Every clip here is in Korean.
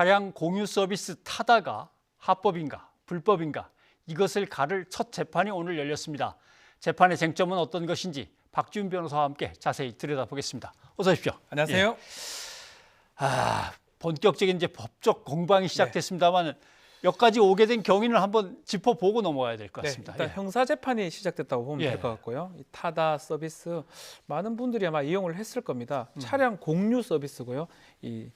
차량 공유 서비스 타다가 합법인가 불법인가 이것을 가를 첫 재판이 오늘 열렸습니다. 재판의 쟁점은 어떤 것인지 박지훈 변호사와 함께 자세히 들여다보겠습니다. 어서 오십시오. 안녕하세요. 본격적인 이제 법적 공방이 시작됐습니다만 몇 가지 오게 된 경위를 한번 짚어보고 넘어가야 될 것 같습니다. 일단 형사 재판이 시작됐다고 보면 될 것 같고요. 이 타다 서비스 많은 분들이 아마 이용을 했을 겁니다. 차량 공유 서비스고요. 이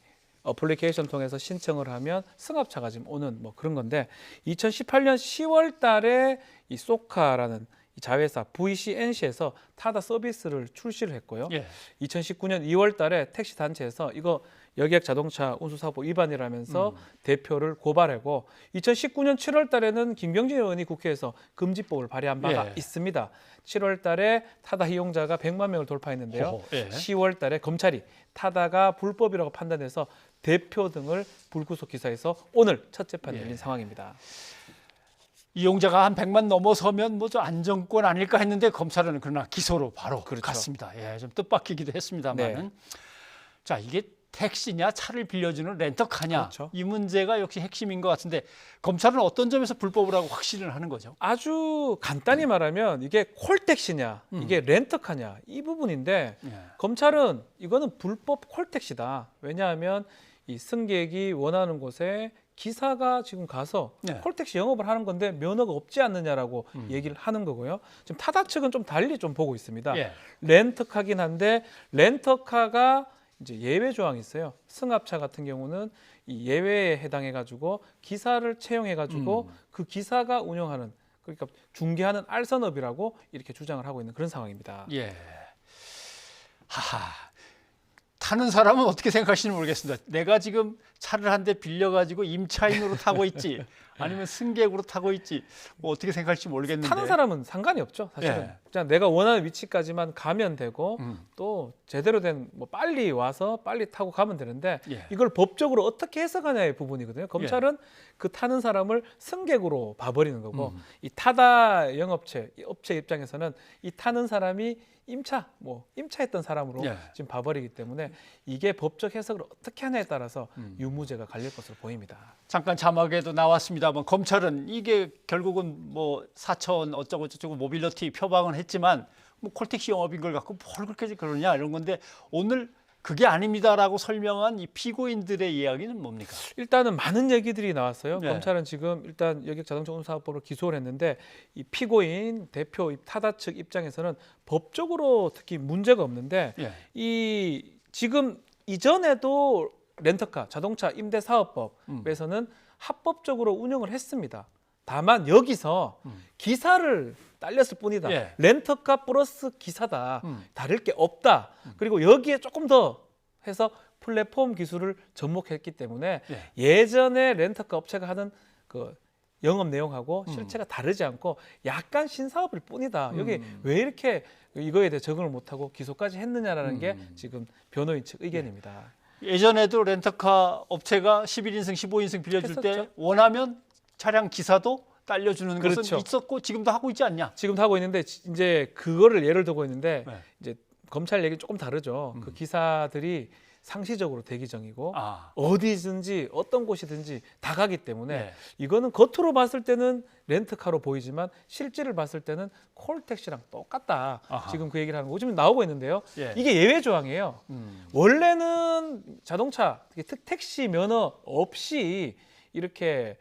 어플리케이션 통해서 신청을 하면 승합차가 지금 오는 뭐 그런 건데 2018년 10월 달에 이 소카라는 이 자회사 VCNC에서 타다 서비스를 출시를 했고요. 2019년 2월 달에 택시 단체에서 이거 여객 자동차 운수사법 위반이라면서 대표를 고발하고 2019년 7월 달에는 김경진 의원이 국회에서 금지법을 발의한 바가 있습니다. 7월 달에 타다 이용자가 100만 명을 돌파했는데요. 10월 달에 검찰이 타다가 불법이라고 판단해서 대표 등을 불구속 기소해서 오늘 첫 재판이 열린 상황입니다. 이용자가 한 100만 넘어서면 뭐 저 안정권 아닐까 했는데 검찰은 그러나 기소로 바로 갔습니다. 좀 뜻밖이기도 했습니다만은 자, 이게 택시냐 차를 빌려주는 렌터카냐 이 문제가 역시 핵심인 것 같은데 검찰은 어떤 점에서 불법을 하고 확신을 하는 거죠? 아주 간단히 말하면 이게 콜택시냐 이게 렌터카냐 이 부분인데 검찰은 이거는 불법 콜택시다. 왜냐하면 이 승객이 원하는 곳에 기사가 지금 가서 콜택시 영업을 하는 건데 면허가 없지 않느냐라고 얘기를 하는 거고요. 지금 타다 측은 좀 달리 좀 보고 있습니다. 렌터카긴 한데 렌터카가 이제 예외 조항이 있어요. 승합차 같은 경우는 이 예외에 해당해 가지고 기사를 채용해 가지고 그 기사가 운영하는 그러니까 중개하는 알선업이라고 이렇게 주장을 하고 있는 그런 상황입니다. 타는 사람은 어떻게 생각하시는지 모르겠습니다. 내가 지금 차를 한 대 빌려가지고 임차인으로 타고 있지 아니면 승객으로 타고 있지 뭐 어떻게 생각할지 모르겠는데 타는 사람은 상관이 없죠. 사실은 그냥 내가 원하는 위치까지만 가면 되고 또 제대로 된 뭐 빨리 와서 빨리 타고 가면 되는데 이걸 법적으로 어떻게 해석하냐의 부분이거든요. 검찰은 그 타는 사람을 승객으로 봐버리는 거고 이 타다 영업체 이 업체 입장에서는 이 타는 사람이 임차했던 사람으로 지금 봐버리기 때문에 이게 법적 해석을 어떻게 하냐에 따라서 유무죄가 갈릴 것으로 보입니다. 잠깐 자막에도 나왔습니다만 검찰은 이게 결국은 뭐 4천 어쩌고 저쩌고 모빌리티 표방은 했지만 뭐 콜택시 영업인 걸 갖고 뭘 그렇게 그러냐 이런 건데 오늘 그게 아닙니다라고 설명한 이 피고인들의 이야기는 뭡니까? 일단은 많은 얘기들이 나왔어요. 검찰은 지금 일단 여객 자동차 운수사업법으로 기소를 했는데 이 피고인 대표 타다 측 입장에서는 법적으로 특히 문제가 없는데 이 지금 이전에도 렌터카 자동차 임대사업법에서는 합법적으로 운영을 했습니다. 다만 여기서 기사를 딸렸을 뿐이다. 렌터카 플러스 기사다. 다를 게 없다. 그리고 여기에 조금 더 해서 플랫폼 기술을 접목했기 때문에 예전에 렌터카 업체가 하는 그 영업 내용하고 실체가 다르지 않고 약간 신사업일 뿐이다. 여기 왜 이렇게 이거에 대해 적응을 못하고 기소까지 했느냐라는 게 지금 변호인 측 의견입니다. 예전에도 렌터카 업체가 11인승, 15인승 빌려줄 때 원하면 차량 기사도 딸려주는 것은 있었고 지금도 하고 있지 않냐? 지금도 하고 있는데 이제 그거를 예를 들고 있는데 이제 검찰 얘기는 조금 다르죠. 그 기사들이 상시적으로 대기 중이고 어디든지 어떤 곳이든지 다 가기 때문에 이거는 겉으로 봤을 때는 렌트카로 보이지만 실제를 봤을 때는 콜택시랑 똑같다. 지금 그 얘기를 하는 거 지금 나오고 있는데요. 이게 예외 조항이에요. 원래는 자동차, 택시 면허 없이 이렇게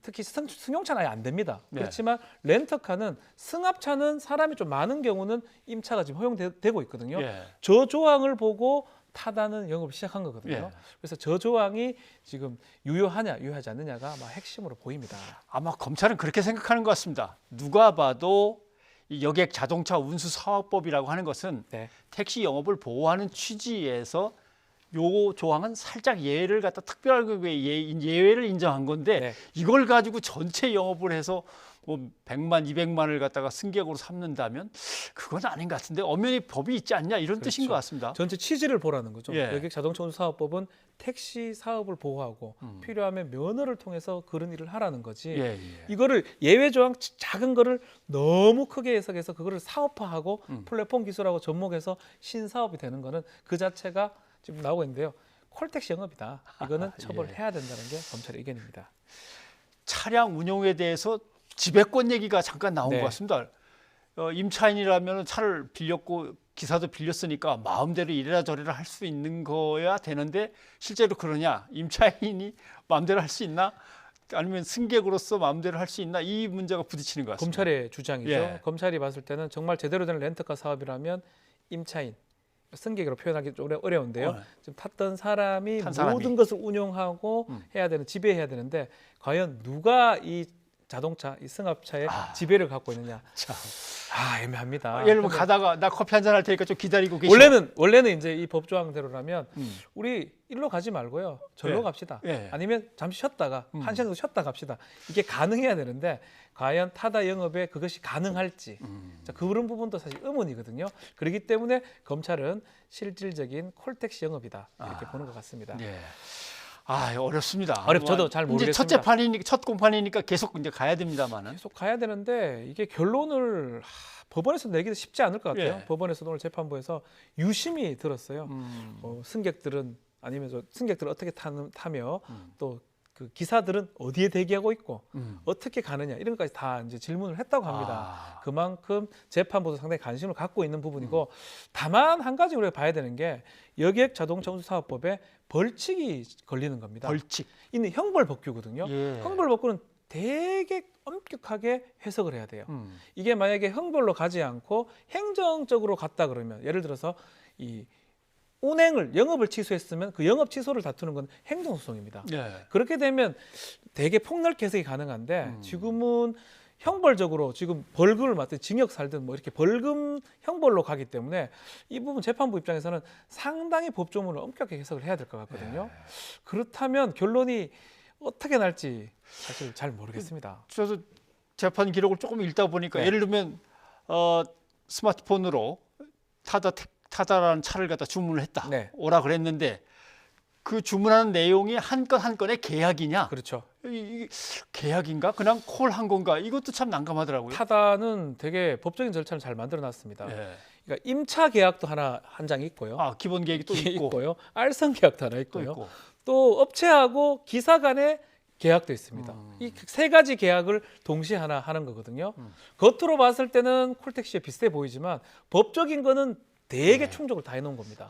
특히 승용차는 아예 안 됩니다. 그렇지만 렌터카는 승합차는 사람이 좀 많은 경우는 임차가 지금 허용되고 있거든요. 저 조항을 보고 타다는 영업을 시작한 거거든요. 그래서 저 조항이 지금 유효하냐 유효하지 않느냐가 아마 핵심으로 보입니다. 아마 검찰은 그렇게 생각하는 것 같습니다. 누가 봐도 이 여객 자동차 운수 사업법이라고 하는 것은 택시 영업을 보호하는 취지에서 요 조항은 살짝 예외를 갖다 특별하게 예외를 인정한 건데 이걸 가지고 전체 영업을 해서 뭐 100만, 200만을 갖다가 승객으로 삼는다면 그건 아닌 것 같은데 엄연히 법이 있지 않냐 이런 뜻인 것 같습니다. 전체 취지를 보라는 거죠. 여객 자동차 운수 사업법은 택시 사업을 보호하고 필요하면 면허를 통해서 그런 일을 하라는 거지. 이거를 예외 조항 작은 거를 너무 크게 해석해서 그거를 사업화하고 플랫폼 기술하고 접목해서 신사업이 되는 거는 그 자체가 지금 나오고 있는데요. 콜택시 영업이다. 이거는 처벌해야 된다는 게 검찰의 의견입니다. 차량 운용에 대해서 지배권 얘기가 잠깐 나온 네. 것 같습니다. 임차인이라면 차를 빌렸고 기사도 빌렸으니까 마음대로 이래라 저래라 할 수 있는 거야 되는데 실제로 그러냐? 임차인이 마음대로 할 수 있나? 아니면 승객으로서 마음대로 할 수 있나? 이 문제가 부딪히는 것 같습니다. 검찰의 주장이죠. 예. 검찰이 봤을 때는 정말 제대로 된 렌터카 사업이라면 임차인, 승객으로 표현하기 좀 어려운데요. 지금 탔던 사람이 모든 것을 운용하고 해야 되는, 지배해야 되는데 과연 누가 이 자동차, 이 승합차의 지배를 갖고 있느냐? 참. 애매합니다. 예를 들면 가다가 나 커피 한잔 할 테니까 좀 기다리고 계시오. 원래는 이제 이 법조항대로라면 우리 일로 가지 말고요. 절로 예. 갑시다. 예. 아니면 잠시 쉬었다가 한 시간 정도 쉬었다 갑시다. 이게 가능해야 되는데 과연 타다 영업에 그것이 가능할지 자, 그런 부분도 사실 의문이거든요. 그렇기 때문에 검찰은 실질적인 콜택시 영업이다 이렇게 보는 것 같습니다. 예. 어렵습니다. 저도 잘 모르겠습니다. 이제 첫 재판이니까 첫 공판이니까 계속 이제 가야 됩니다만은. 계속 가야 되는데 이게 결론을 법원에서 내기도 쉽지 않을 것 같아요. 예. 법원에서 오늘 재판부에서 유심히 들었어요. 승객들은 승객들은 어떻게 타며 또 그 기사들은 어디에 대기하고 있고 어떻게 가느냐 이런 것까지 다 이제 질문을 했다고 합니다. 그만큼 재판부도 상당히 관심을 갖고 있는 부분이고 다만 한 가지 우리가 봐야 되는 게 여객 자동차 운수 사업법에 벌칙이 걸리는 겁니다. 벌칙. 이는 형벌법규거든요. 예. 형벌법규는 되게 엄격하게 해석을 해야 돼요. 이게 만약에 형벌로 가지 않고 행정적으로 갔다 그러면 예를 들어서 이 영업을 취소했으면 그 영업 취소를 다투는 건 행정소송입니다. 예. 그렇게 되면 되게 폭넓게 해석이 가능한데 지금은 형벌적으로 지금 벌금을 맞든 징역 살든 뭐 이렇게 벌금 형벌로 가기 때문에 이 부분 재판부 입장에서는 상당히 법조문을 엄격하게 해석을 해야 될 것 같거든요. 그렇다면 결론이 어떻게 날지 사실 잘 모르겠습니다. 저도 재판 기록을 조금 읽다 보니까 예를 들면 스마트폰으로 타다라는 차를 갖다 주문을 했다. 오라 그랬는데 그 주문하는 내용이 한 건 한 건의 계약이냐? 그렇죠. 이 계약인가? 그냥 콜한 건가? 이것도 참 난감하더라고요. 타다는 되게 법적인 절차를 잘 만들어놨습니다. 그러니까 임차 계약도 한 장 있고요. 기본 계약이 또 있고요. 알선 계약도 하나 있고요. 또 업체하고 기사 간의 계약도 있습니다. 이 세 가지 계약을 동시에 하나 하는 거거든요. 겉으로 봤을 때는 콜택시에 비슷해 보이지만 법적인 거는 되게 충족을 다 해놓은 겁니다.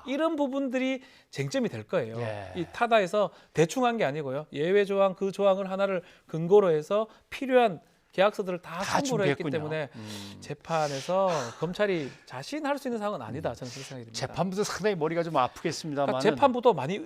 이런 부분들이 쟁점이 될 거예요. 이 타다에서 대충 한 게 아니고요. 예외 조항 그 조항을 하나를 근거로 해서 필요한 계약서들을 다 첨부를 했기 때문에 재판에서 검찰이 자신할 수 있는 상황은 아니다. 저는 그렇게 생각이 듭니다. 재판부도 상당히 머리가 좀 아프겠습니다만. 그러니까 재판부도 많이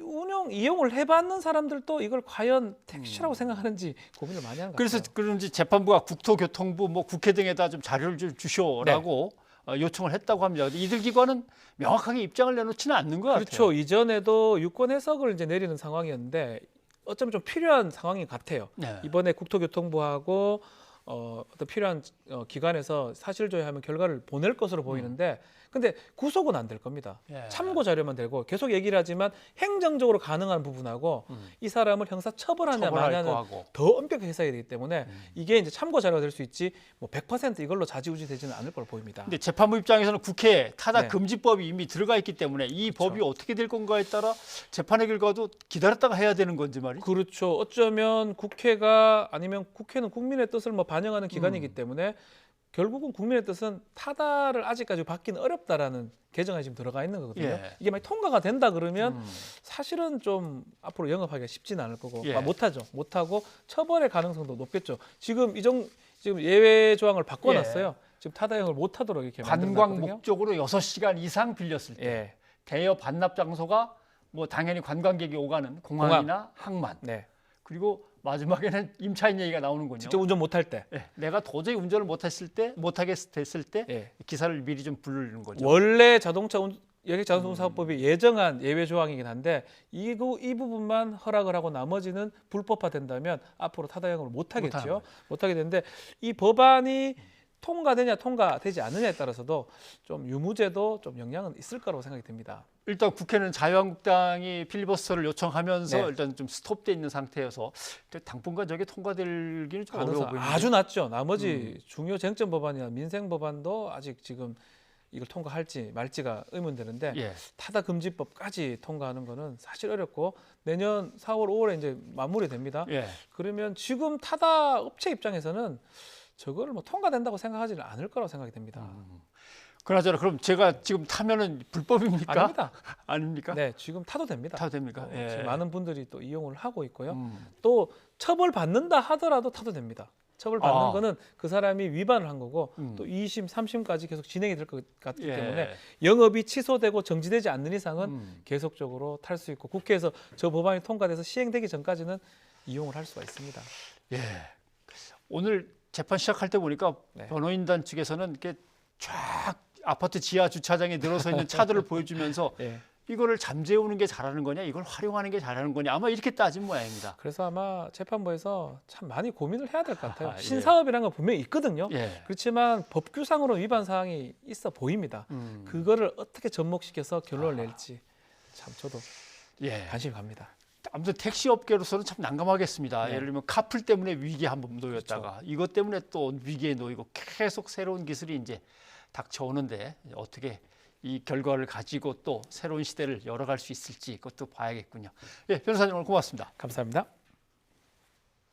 이용을 해봤는 사람들도 이걸 과연 택시라고 생각하는지 고민을 많이 하는 것 같아요. 그래서 그런지 재판부가 국토교통부, 국회 등에다 좀 자료를 좀 주시오라고 요청을 했다고 합니다. 이들 기관은 명확하게 입장을 내놓지는 않는 것 같아요. 그렇죠. 이전에도 유권 해석을 이제 내리는 상황이었는데 어쩌면 좀 필요한 상황인 것 같아요. 이번에 국토교통부하고 어떤 필요한 기관에서 사실조회하면 결과를 보낼 것으로 보이는데 근데 구속은 안 될 겁니다. 참고 자료만 되고 계속 얘기를 하지만 행정적으로 가능한 부분하고 이 사람을 형사 처벌하냐 마냐는 더 엄격하게 해석이 되기 때문에 이게 이제 참고 자료가 될 수 있지 100% 이걸로 좌지우지 되지는 않을 걸로 보입니다. 근데 재판부 입장에서는 국회에 타다 금지법이 이미 들어가 있기 때문에 이 법이 어떻게 될 건가에 따라 재판의 결과도 기다렸다가 해야 되는 건지 말이죠. 그렇죠. 어쩌면 국회가 아니면 국회는 국민의 뜻을 반영하는 기관이기 때문에 결국은 국민의 뜻은 타다를 아직까지 받기는 어렵다라는 개정안이 지금 들어가 있는 거거든요. 이게 만약 통과가 된다 그러면 사실은 좀 앞으로 영업하기가 쉽지는 않을 거고 못하고 처벌의 가능성도 높겠죠. 지금 지금 예외 조항을 바꿔놨어요. 지금 타다 영업을 못하도록 이렇게 관광 목적으로 6시간 이상 빌렸을 때 대여 반납 장소가 당연히 관광객이 오가는 공항이나 항만 그리고 마지막에는 임차인 얘기가 나오는군요. 직접 운전 못할 때. 내가 도저히 운전을 못하게 됐을 때 기사를 미리 좀 부르는 거죠. 원래 여객 자동차 사업법이 예정한 예외 조항이긴 한데 이 부분만 허락을 하고 나머지는 불법화된다면 앞으로 타다 영업을 못하겠죠. 못하게 되는데 이 법안이 통과되지 않느냐에 따라서도 좀 유무죄도 좀 영향은 있을 거라고 생각이 듭니다. 일단 국회는 자유한국당이 필리버스터를 요청하면서 일단 좀 스톱돼 있는 상태여서 당분간 저게 통과되기는 좀 어려워 보입니다. 아주 낮죠. 나머지 중요 쟁점 법안이나 민생 법안도 아직 지금 이걸 통과할지 말지가 의문되는데 예. 타다 금지법까지 통과하는 거는 사실 어렵고 내년 4월, 5월에 이제 마무리됩니다. 예. 그러면 지금 타다 업체 입장에서는 저거를 뭐 통과된다고 생각하지는 않을 거라고 생각이 됩니다. 그나저나 그럼 제가 지금 타면은 불법입니까? 아닙니다. 아닙니까? 네, 지금 타도 됩니다. 타도 됩니까? 예. 지금 많은 분들이 또 이용을 하고 있고요. 또 처벌 받는다 하더라도 타도 됩니다. 처벌 받는 거는 그 사람이 위반을 한 거고 또 2심, 3심까지 계속 진행이 될 것 같기 예. 때문에 영업이 취소되고 정지되지 않는 이상은 계속적으로 탈 수 있고 국회에서 저 법안이 통과돼서 시행되기 전까지는 이용을 할 수가 있습니다. 예. 오늘 재판 시작할 때 보니까 네. 변호인단 측에서는 이렇게 쫙 아파트 지하 주차장에 늘어서 있는 차들을 보여주면서 예. 이거를 잠재우는 게 잘하는 거냐, 이걸 활용하는 게 잘하는 거냐, 아마 이렇게 따진 모양입니다. 그래서 아마 재판부에서 참 많이 고민을 해야 될 것 같아요. 예. 신사업이라는 건 분명히 있거든요. 예. 그렇지만 법규상으로 위반 사항이 있어 보입니다. 그거를 어떻게 접목시켜서 결론을 낼지 참 저도 예. 관심이 갑니다. 아무튼 택시 업계로서는 참 난감하겠습니다. 네. 예를 들면 카풀 때문에 위기에 한번 놓였다가 이것 때문에 또 위기에 놓이고 계속 새로운 기술이 이제 닥쳐오는데 어떻게 이 결과를 가지고 또 새로운 시대를 열어갈 수 있을지 그것도 봐야겠군요. 예, 변호사님 오늘 고맙습니다. 감사합니다.